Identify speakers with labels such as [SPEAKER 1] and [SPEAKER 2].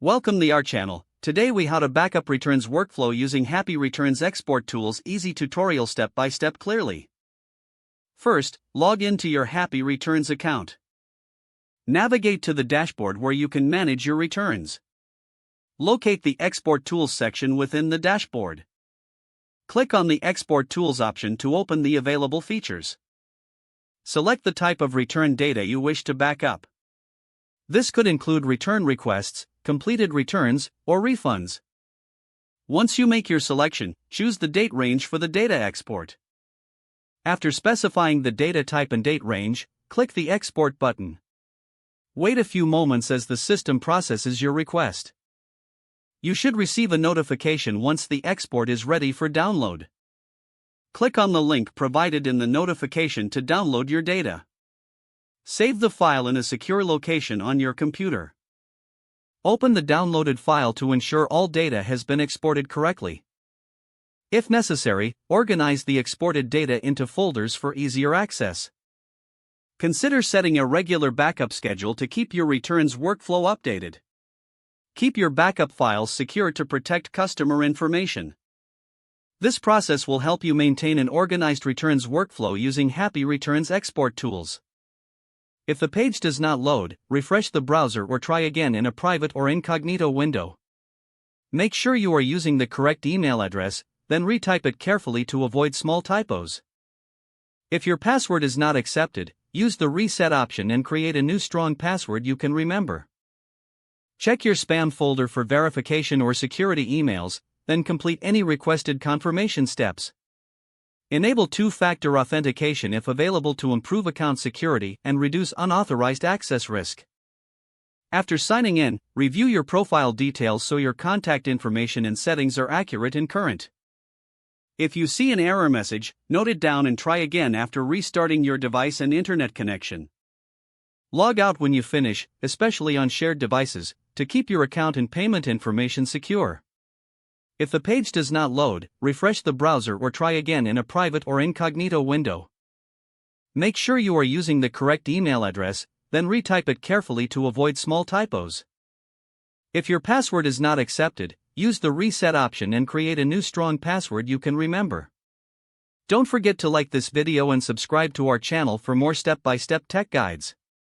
[SPEAKER 1] Welcome to our channel. Today we how to backup returns workflow using Happy Returns export tools. Easy tutorial step by step clearly. First, log into your Happy Returns account. Navigate to the dashboard where you can manage your returns. Locate the Export Tools section within the dashboard. Click on the Export Tools option to open the available features. Select the type of return data you wish to backup. This could include return requests, completed returns, or refunds. Once you make your selection, choose the date range for the data export. After specifying the data type and date range, click the Export button. Wait a few moments as the system processes your request. You should receive a notification once the export is ready for download. Click on the link provided in the notification to download your data. Save the file in a secure location on your computer. Open the downloaded file to ensure all data has been exported correctly. If necessary, organize the exported data into folders for easier access. Consider setting a regular backup schedule to keep your returns workflow updated. Keep your backup files secure to protect customer information. This process will help you maintain an organized returns workflow using Happy Returns export tools. If the page does not load, refresh the browser or try again in a private or incognito window. Make sure you are using the correct email address, then retype it carefully to avoid small typos. If your password is not accepted, use the reset option and create a new strong password you can remember. Check your spam folder for verification or security emails, then complete any requested confirmation steps. Enable two-factor authentication if available to improve account security and reduce unauthorized access risk. After signing in, review your profile details so your contact information and settings are accurate and current. If you see an error message, note it down and try again after restarting your device and internet connection. Log out when you finish, especially on shared devices, to keep your account and payment information secure. If the page does not load, refresh the browser or try again in a private or incognito window. Make sure you are using the correct email address, then retype it carefully to avoid small typos. If your password is not accepted, use the reset option and create a new strong password you can remember. Don't forget to like this video and subscribe to our channel for more step-by-step tech guides.